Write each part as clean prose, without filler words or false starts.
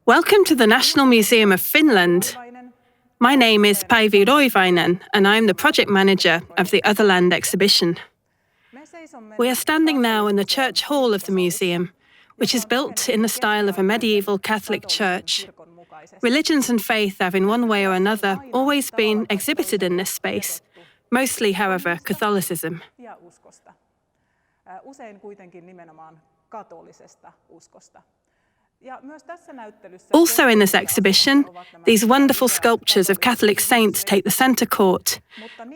Welcome to the National Museum of Finland. My name is Päivi Roivainen, and I'm the project manager of the Otherland exhibition. We are standing now in the church hall of the museum, which is built in the style of a medieval Catholic church. Religions and faith have, in one way or another, always been exhibited in this space, mostly, however, Catholicism. Also in this exhibition, these wonderful sculptures of Catholic saints take the centre court.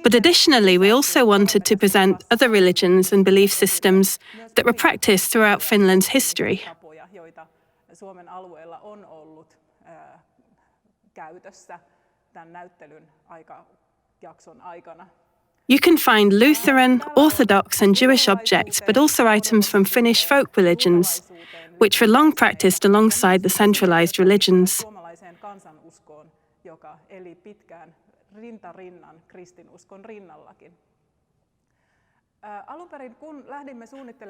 But additionally, we also wanted to present other religions and belief systems that were practiced throughout Finland's history. You can find Lutheran, Orthodox and Jewish objects, but also items from Finnish folk religions, which were long practiced alongside the centralised religions.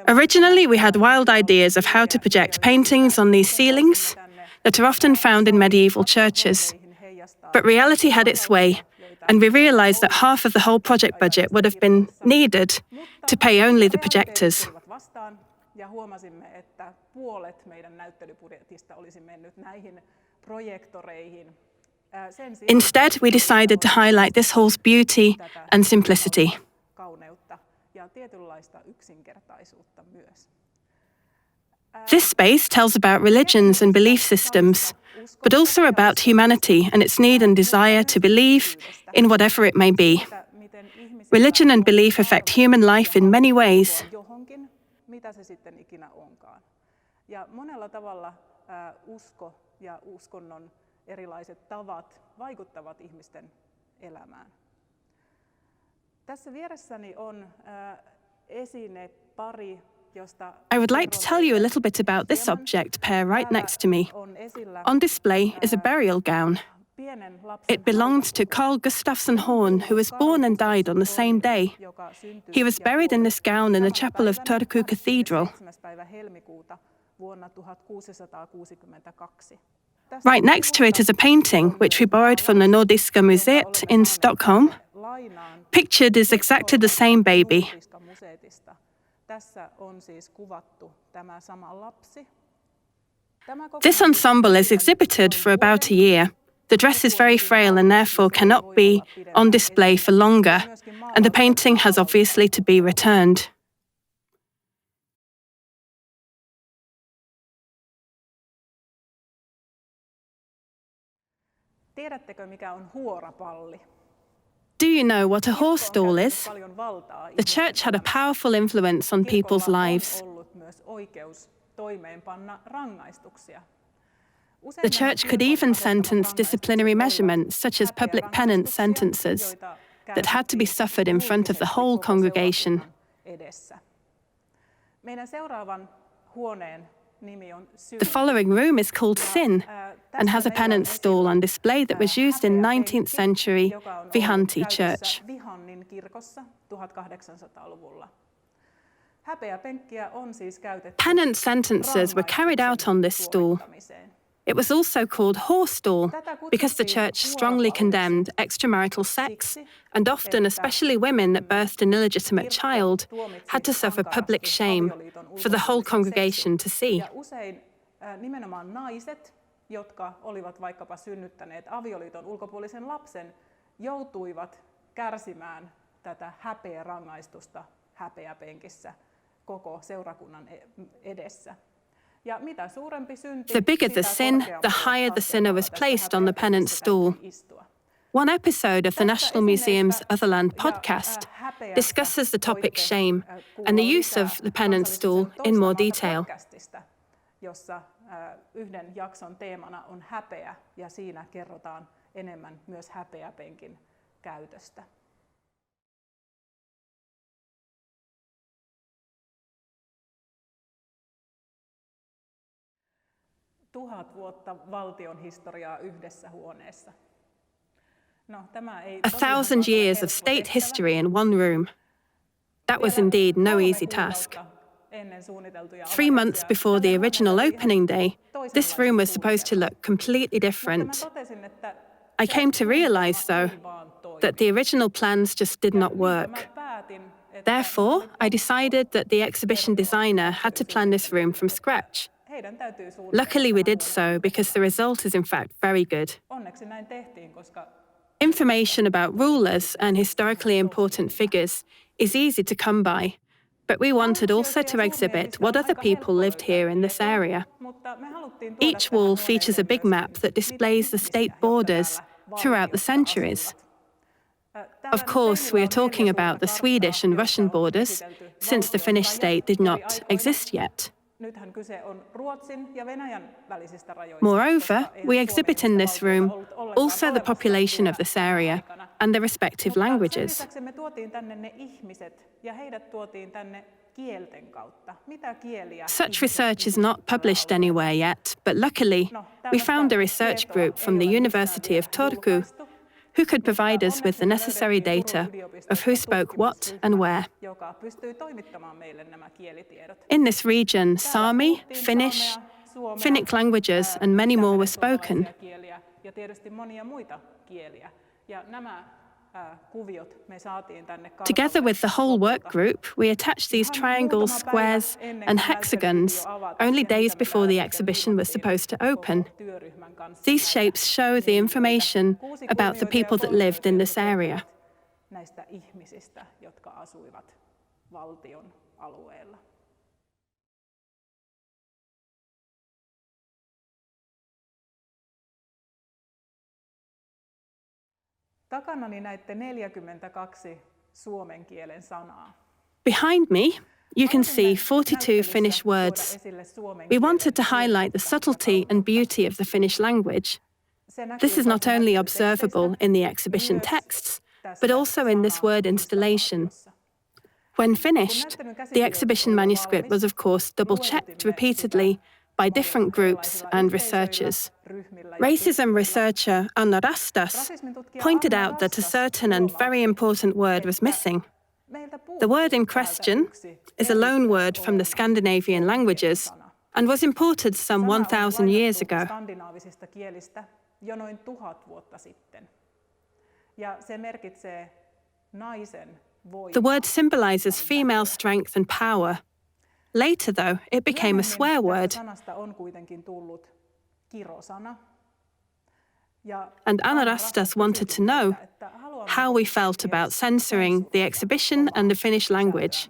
Originally, we had wild ideas of how to project paintings on these ceilings that are often found in medieval churches. But reality had its way, and we realised that half of the whole project budget would have been needed to pay only the projectors. Instead, we decided to highlight this hall's beauty and simplicity. This space tells about religions and belief systems, but also about humanity and its need and desire to believe in whatever it may be. Religion and belief affect human life in many ways. I would like to tell you a little bit about this object pair right next to me. On display is a burial gown. It belonged to Carl Gustafsson Horn, who was born and died on the same day. He was buried in this gown in the chapel of Turku Cathedral. Right next to it is a painting, which we borrowed from the Nordiska Museet in Stockholm. Pictured is exactly the same baby. This ensemble is exhibited for about a year. The dress is very frail and therefore cannot be on display for longer, and the painting has obviously to be returned. Do you know what a horse stall is? The church had a powerful influence on people's lives. The church could even sentence disciplinary measurements, such as public penance sentences, that had to be suffered in front of the whole congregation. The following room is called Sin and has a penance stall on display that was used in 19th century Vihanti church. Penance sentences were carried out on this stool. It was also called horse stall because the church strongly condemned extramarital sex, and often, especially women that birthed an illegitimate child, had to suffer public shame for the whole congregation to see. Nimenomaan naiset, jotka olivat vaikkapa synnyttäneet avioliiton ulkopuolisen lapsen, joutuivat kärsimään tätä häpeärangaistusta häpeäpenkissä koko seurakunnan edessä. The bigger the sin, the higher the sinner was placed on the penance stool. One episode of the National Museum's Otherland podcast discusses the topic shame and the use of the penance stool in more detail. Jossa yhden jakson teemana on häpeä, ja siinä kerrotaan enemmän myös häpeäpenkin käytöstä. Tuhat vuotta valtion historiaa yhdessä huoneessa. 1,000 years of state history in one room. That was indeed no easy task. 3 months before the original opening day, this room was supposed to look completely different. I came to realise, though, that the original plans just did not work. Therefore, I decided that the exhibition designer had to plan this room from scratch. Luckily, we did so because the result is in fact very good. Information about rulers and historically important figures is easy to come by, but we wanted also to exhibit what other people lived here in this area. Each wall features a big map that displays the state borders throughout the centuries. Of course, we are talking about the Swedish and Russian borders, since the Finnish state did not exist yet. Moreover, we exhibit in this room also the population of this area and the respective languages. Such research is not published anywhere yet, but luckily, we found a research group from the University of Turku who could provide us with the necessary data of who spoke what and where. In this region, Sami, Finnish, Finnic languages and many more were spoken. Together with the whole work group, we attached these triangles, squares and hexagons only days before the exhibition was supposed to open. These shapes show the information about the people that lived in this area. Takanani näette 42 suomen kielen sanaa. Behind me, you can see 42 Finnish words. We wanted to highlight the subtlety and beauty of the Finnish language. This is not only observable in the exhibition texts, but also in this word installation. When finished, the exhibition manuscript was of course double-checked repeatedly by different groups and researchers. Racism researcher Anna Rastas pointed out that a certain and very important word was missing. The word in question is a loan word from the Scandinavian languages and was imported some 1,000 years ago. The word symbolizes female strength and power. Later, though, it became a swear word. And Anna Rastas wanted to know how we felt about censoring the exhibition and the Finnish language.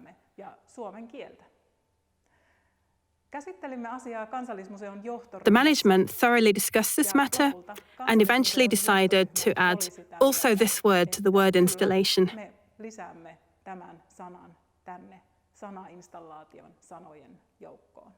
The management thoroughly discussed this matter and eventually decided to add also this word to the word installation. Sanainstallaation sanojen joukkoon.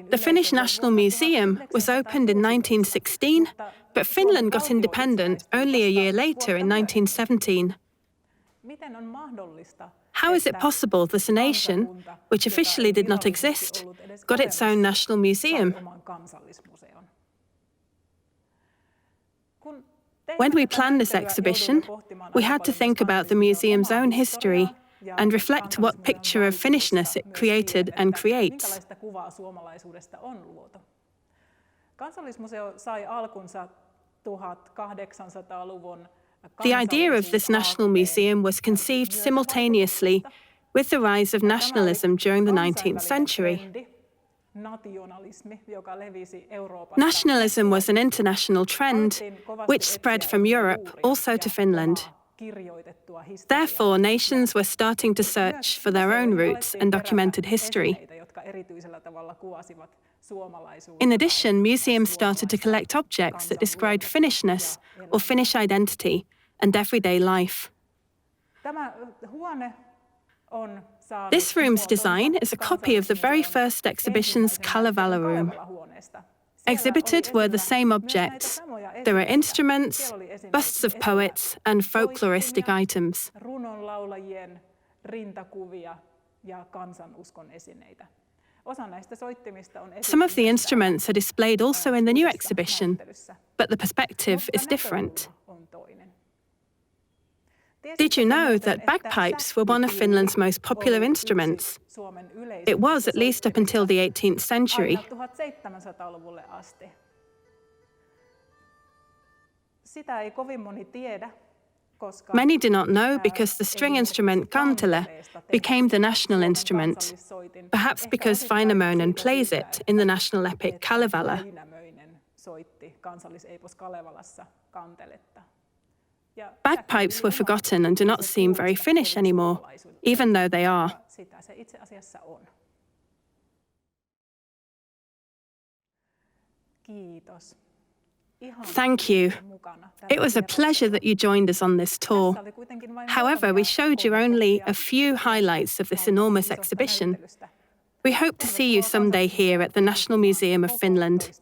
The Finnish National Museum was opened in 1916, but Finland got independent only a year later in 1917. How is it possible that a nation, which officially did not exist, got its own national museum? When we planned this exhibition, we had to think about the museum's own history and reflect what picture of Finnishness it created and creates. The idea of this National Museum was conceived simultaneously with the rise of nationalism during the 19th century. Nationalism was an international trend which spread from Europe also to Finland. Therefore, nations were starting to search for their own roots and documented history. In addition, museums started to collect objects that described Finnishness or Finnish identity and everyday life. This room's design is a copy of the very first exhibition's Kalevala room. Exhibited were the same objects. There were instruments, busts of poets, and folkloristic items. ja kansanuskon esineitä. Osa näistä soittimista on Some of the instruments are displayed also in the new exhibition, but the perspective is different. Did you know that bagpipes were one of Finland's most popular instruments? It was at least up until the 18th century. 1700-luvulle asti. Sitä ei kovin moni tiedä, koska Many do not know because the string instrument kantele became the national instrument, perhaps because Väinämöinen plays it in the national epic Kalevala. Väinämöinen soitti kansalliseipos Kalevalassa kanteletta. Bagpipes were forgotten and do not seem very Finnish anymore, even though they are. Sitä se itse asiassa on. Kiitos. Thank you. It was a pleasure that you joined us on this tour. However, we showed you only a few highlights of this enormous exhibition. We hope to see you someday here at the National Museum of Finland.